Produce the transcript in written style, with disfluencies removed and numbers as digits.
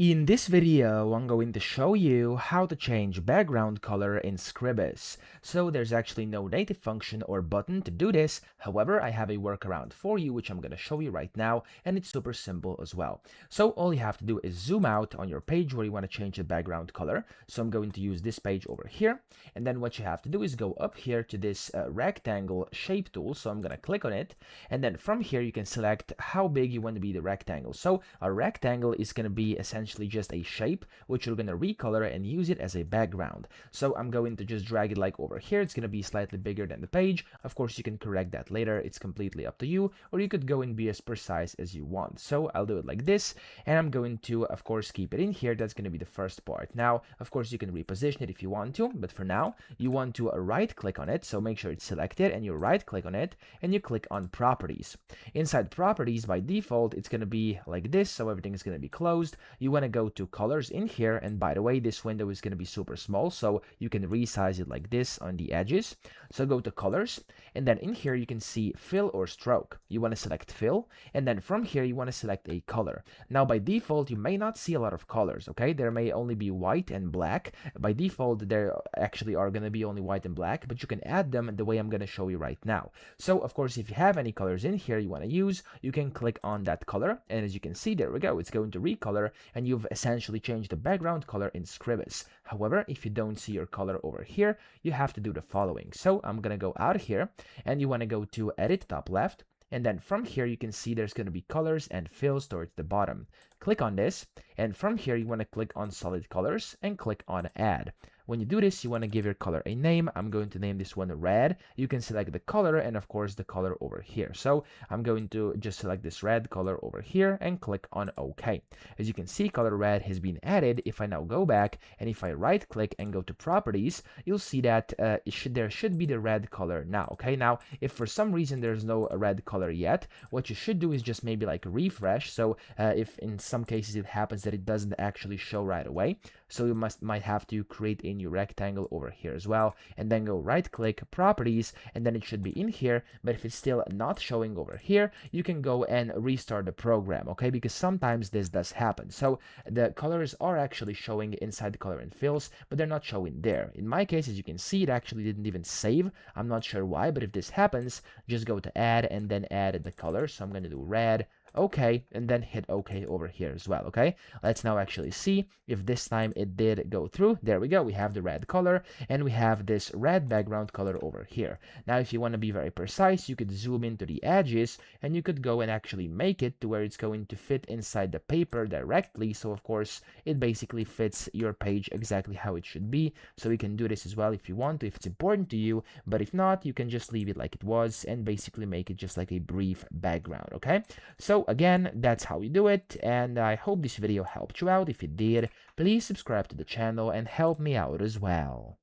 In this video, I'm going to show you how to change background color in Scribus. So there's actually no native function or button to do this. However, I have a workaround for you, which I'm going to show you right now, and it's super simple as well. So all you have to do is zoom out on your page where you want to change the background color. So I'm going to use this page over here. And then what you have to do is go up here to this rectangle shape tool. So I'm going to click on it. And then from here, you can select how big you want to be the rectangle. So a rectangle is going to be essentially just a shape which you're going to recolor and use it as a background. So I'm going to just drag it like over here. It's going to be slightly bigger than the page. Of course, you can correct that later. It's completely up to you, or you could go and be as precise as you want. So I'll do it like this, and I'm going to, of course, keep it in here. That's going to be the first part. Now, of course, you can reposition it if you want to, but for now, you want to right click on it. So make sure it's selected and you right click on it and you click on properties. Inside properties, by default, it's going to be like this. So everything is going to be closed. You want to go to colors in here, and by the way, this window is going to be super small, so you can resize it like this on the edges. So go to colors, and then in here you can see fill or stroke. You want to select fill, and then from here you want to select a color. Now by default you may not see a lot of colors, okay? There may only be white and black. By default there actually are going to be only white and black, but you can add them the way I'm going to show you right now. So of course, if you have any colors in here you want to use, you can click on that color, and as you can see, there we go, it's going to recolor, and you've essentially changed the background color in Scribus. However, if you don't see your color over here, you have to do the following. So I'm gonna go out of here, and you want to go to edit top left, and then from here you can see there's going to be colors and fills towards the bottom. Click on this, and from here you want to click on solid colors and click on add. When you do this, you want to give your color a name. I'm going to name this one red. You can select the color and of course the color over here. So I'm going to just select this red color over here and click on OK. As you can see, color red has been added. If I now go back and if I right click and go to properties, you'll see that there should be the red color now. Okay, now if for some reason there's no red color yet, what you should do is just maybe like refresh. So if in some cases it happens that it doesn't actually show right away, so you might have to create a new rectangle over here as well, and then go right click properties, and then it should be in here. But if it's still not showing over here, you can go and restart the program, okay? Because sometimes this does happen. So the colors are actually showing inside the color and fills, but they're not showing there. In my case, as you can see, it actually didn't even save. I'm not sure why, but if this happens, just go to add and then add the color. So I'm going to do red, okay, and then hit OK over here as well. Okay, let's now actually see if this time it did go through. There we go, we have the red color and we have this red background color over here. Now if you want to be very precise, you could zoom into the edges and you could go and actually make it to where it's going to fit inside the paper directly. So of course it basically fits your page exactly how it should be. So you can do this as well if you want to, if it's important to you, but if not, you can just leave it like it was and basically make it just like a brief background. Okay, so again, that's how you do it, and I hope this video helped you out. If it did, please subscribe to the channel and help me out as well.